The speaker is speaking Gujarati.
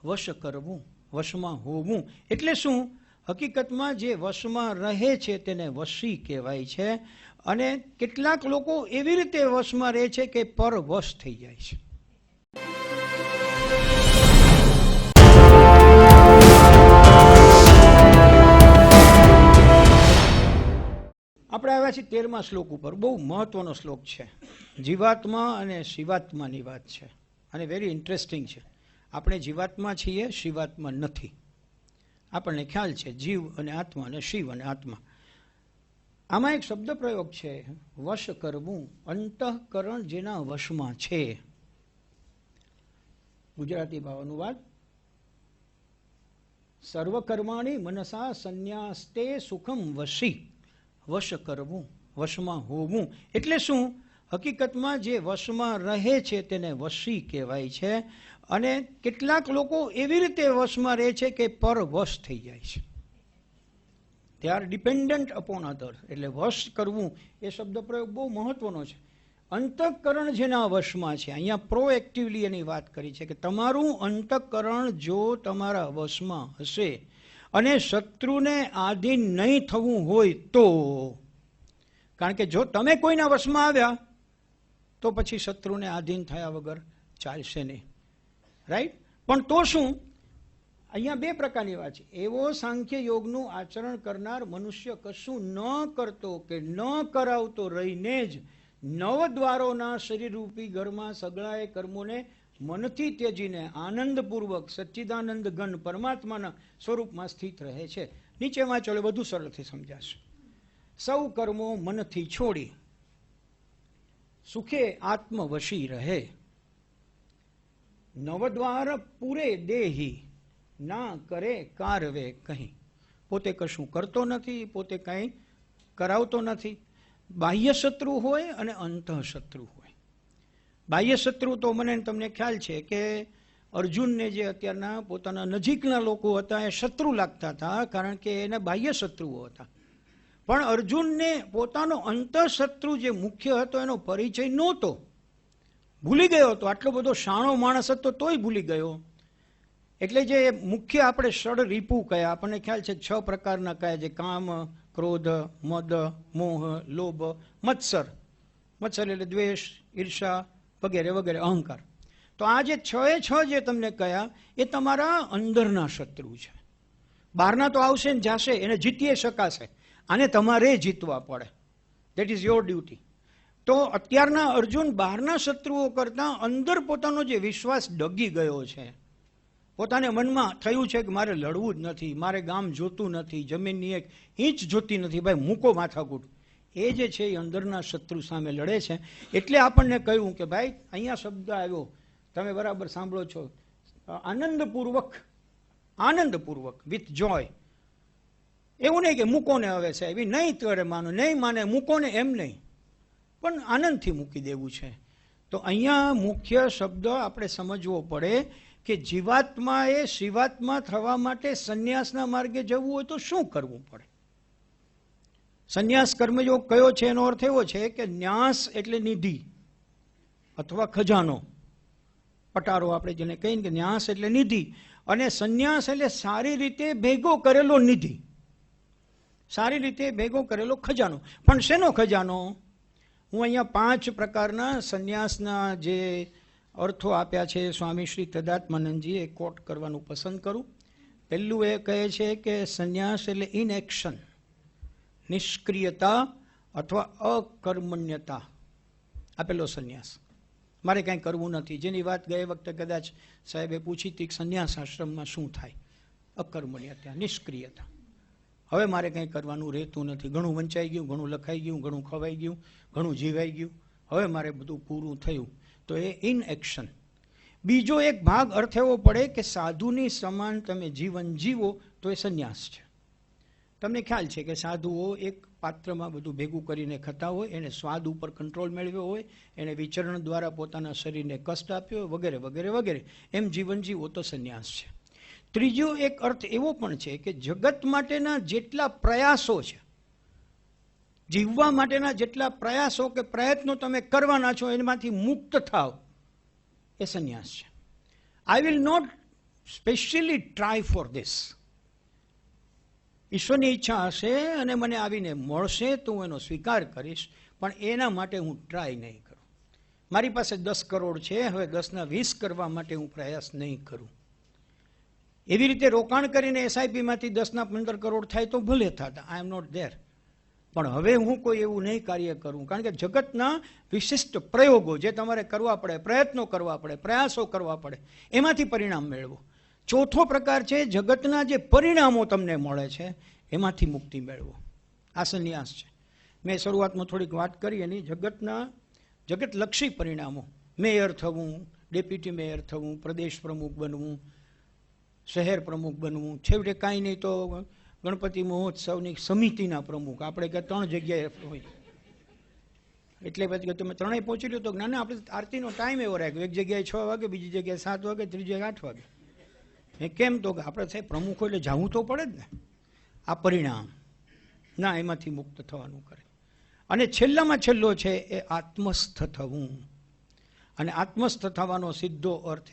વશ કરવું, વશમાં હોવું એટલે શું? હકીકતમાં જે વશમાં રહે છે તેને વશી કહેવાય છે. અને કેટલાક લોકો એવી રીતે વશમાં રહે છે કે પરવશ થઈ જાય છે. આપણે આવ્યા છીએ 13મા શ્લોક ઉપર. બહુ મહત્વનો શ્લોક છે. જીવાત્મા અને શિવાત્માની વાત છે અને વેરી ઇન્ટરેસ્ટિંગ છે. આપણે જીવાત્મા છીએ, શિવાત્મા નથી. આપણને ખ્યાલ છે જીવ અને આત્મા અને શિવ અને આત્મા. આમાં એક શબ્દ પ્રયોગ છે, વશ કરવું. અંતઃકરણ જેના વશમાં છે. ગુજરાતી ભાવ અનુવાદ: સર્વકર્માણી મનસા સંન્યાસ્તે સુખમ વશી. વશ કરવું, વશમાં હોવું એટલે શું? હકીકતમાં જે વશમાં રહે છે તેને વશી કહેવાય છે. અને કેટલાક લોકો એવી રીતે વશમાં રહે છે કે પરવશ થઈ જાય છે. દે આર ડિપેન્ડન્ટ અપોન અધર. એટલે વશ કરવું એ શબ્દ પ્રયોગ બહુ મહત્વનો છે. અંતઃકરણ જેના વશમાં છે, અહીંયા પ્રોએક્ટિવલી એની વાત કરી છે કે તમારું અંતઃકરણ જો તમારા વશમાં હશે અને શત્રુને આધીન નહીં થવું હોય તો, કારણ કે જો તમે કોઈના વશમાં આવ્યા તો પછી શત્રુને આધીન થયા વગર ચાલશે નહીં, રાઈટ? પણ તો શું? અહીંયા બે પ્રકારની વાત છે. એવો સાંખ્ય યોગનું આચરણ કરનાર મનુષ્ય કશું ન કરતો કે ન કરાવતો રહીને જ નવદ્વારોના શરીરરૂપી ઘરમાં સગળાએ કર્મોને મનથી ત્યજીને આનંદપૂર્વક સચ્ચિદાનંદ ઘન પરમાત્માના સ્વરૂપમાં સ્થિત રહે છે. નીચે વાંચો, વધુ સરળથી સમજાશે. સૌ કર્મો મનથી છોડી સુખે આત્મવશી રહે. નવદ્વાર પૂરે દેહી ના કરે કારવે કહી. પોતે કશું કરતો નથી, પોતે કંઈ કરાવતો નથી. બાહ્ય શત્રુ હોય અને અંતઃ શત્રુ હોય. બાહ્ય શત્રુ તો મને તમને ખ્યાલ છે કે અર્જુનને જે અત્યારના પોતાના નજીકના લોકો હતા એ શત્રુ લાગતા હતા, કારણ કે એને બાહ્ય શત્રુઓ હતા. પણ અર્જુનને પોતાનો અંતઃશત્રુ જે મુખ્ય હતો એનો પરિચય નહોતો. ભૂલી ગયો હતો. આટલો બધો શાણો માણસ હતો તોય ભૂલી ગયો. એટલે જે મુખ્ય આપણે ષડ રીપુ કયા, આપણને ખ્યાલ છે 6 પ્રકારના કયા, જે કામ, ક્રોધ, મદ, મોહ, લોભ, મત્સર. મત્સર એટલે દ્વેષ, ઈર્ષા વગેરે વગેરે, અહંકાર. તો આ જે 6 જે તમને કયા એ તમારા અંદરના શત્રુ છે. બહારના તો આવશે ને જાશે, એને જીતી શકાશે. આને તમારે જીતવા પડે. That is your duty. તો અત્યારના અર્જુન બહારના શત્રુઓ કરતાં અંદર પોતાનો જે વિશ્વાસ ડગી ગયો છે, પોતાને મનમાં થયું છે કે મારે લડવું જ નથી, મારે ગામ જોતું નથી, જમીનની એક ઇંચ જોતી નથી, ભાઈ મૂકો માથાકૂટ. એ જે છે એ અંદરના શત્રુ સામે લડે છે. એટલે આપણને કહ્યું કે ભાઈ અહીંયા શબ્દ આવ્યો, તમે બરાબર સાંભળો છો, આનંદપૂર્વક, આનંદપૂર્વક, વિથ જોય. એવું નહીં કે મૂકો ને હવે સાહેબ, એ નહીં કરે માનો, નહીં માને મૂકો ને, એમ નહીં, પણ આનંદથી મૂકી દેવું છે. તો અહીંયા મુખ્ય શબ્દ આપણે સમજવો પડે કે જીવાત્માએ શિવાત્મા થવા માટે સંન્યાસના માર્ગે જવું હોય તો શું કરવું પડે? સંન્યાસ કર્મયોગ કયો છે એનો અર્થ એવો છે કે ન્યાસ એટલે નિધિ અથવા ખજાનો, પટારો આપણે જેને કહીએ કે ન્યાસ એટલે નિધિ, અને સંન્યાસ એટલે સારી રીતે ભેગો કરેલો નિધિ, સારી રીતે ભેગો કરેલો ખજાનો. પણ શેનો ખજાનો? હું અહીંયા 5 પ્રકારના સંન્યાસના જે અર્થો આપ્યા છે સ્વામી શ્રી તદાત્માનંદજીએ કોટ કરવાનું પસંદ કરું. પહેલું એ કહે છે કે સંન્યાસ એટલે ઇનએક્શન, નિષ્ક્રિયતા અથવા અકર્મણ્યતા. આ પેલો સંન્યાસ. મારે કાંઈ કરવું નથી, જેની વાત ગઈ વખતે કદાચ સાહેબે પૂછી હતી કે સંન્યાસ આશ્રમમાં શું થાય? અકર્મણ્યતા, નિષ્ક્રિયતા. હવે મારે કંઈ કરવાનું રહેતું નથી, ઘણું વંચાઈ ગયું, ઘણું લખાઈ ગયું, ઘણું ખવાઈ ગયું, ઘણું જીવાઈ ગયું, હવે મારે બધું પૂરું થયું. તો એ ઇનએક્શન. બીજો એક ભાગ અર્થ એવો પડે કે સાધુની સમાન તમે જીવન જીવો તો એ સંન્યાસ છે. તમને ખ્યાલ છે કે સાધુઓ એક પાત્રમાં બધું ભેગું કરીને ખાતા હોય, એને સ્વાદ ઉપર કંટ્રોલ મેળવ્યો હોય, એને વિચરણ દ્વારા પોતાના શરીરને કષ્ટ આપ્યો હોય, વગેરે વગેરે વગેરે. એમ જીવન જીવો તો સંન્યાસ છે. ત્રીજો એક અર્થ એવો પણ છે કે જગત માટેના જેટલા પ્રયાસો છે, જીવવા માટેના જેટલા પ્રયાસો કે પ્રયત્નો તમે કરવાના છો એમાંથી મુક્ત થાવ, એ સંન્યાસ છે. I will not specially try for this. ઈશ્વરની ઈચ્છા હશે અને મને આવીને મળશે તો હું એનો સ્વીકાર કરીશ, પણ એના માટે હું ટ્રાય નહીં કરું. મારી પાસે 10 કરોડ છે, હવે 10ના 20 કરવા માટે હું પ્રયાસ નહીં કરું. એવી રીતે રોકાણ કરીને એસઆઈપીમાંથી 10ના 15 કરોડ થાય તો ભલે થતા, આઈ એમ નોટ ધેર. પણ હવે હું કોઈ એવું નહીં કાર્ય કરું, કારણ કે જગતના વિશિષ્ટ પ્રયોગો જે તમારે કરવા પડે, પ્રયત્નો કરવા પડે, પ્રયાસો કરવા પડે, એમાંથી પરિણામ મેળવો. ચોથો પ્રકાર છે જગતના જે પરિણામો તમને મળે છે એમાંથી મુક્તિ મેળવો. આ સંન્યાસ છે. મેં શરૂઆતમાં થોડીક વાત કરી એની. જગતલક્ષી પરિણામો, મેયર થવું, ડેપ્યુટી મેયર થવું, પ્રદેશ પ્રમુખ બનવું, શહેર પ્રમુખ બનવું, છેવટે કાંઈ નહીં તો ગણપતિ મહોત્સવની સમિતિના પ્રમુખ. આપણે કે 3 જગ્યાએ હોય એટલે પછી તમે 3 પહોંચી લો તો ના, આપણે આરતીનો ટાઈમ એવો રાખ્યો, એક જગ્યાએ 6 વાગે, બીજી જગ્યાએ 7 વાગે, ત્રીજી જગ્યાએ 8 વાગે. એ કેમ? તો કે આપણે સાહેબ પ્રમુખ એટલે જવું તો પડે જ ને. આ પરિણામ ના, એમાંથી મુક્ત થવાનું કરે. અને છેલ્લામાં છેલ્લો છે એ આત્મસ્થ થવું. અને આત્મસ્થ થવાનો સીધો અર્થ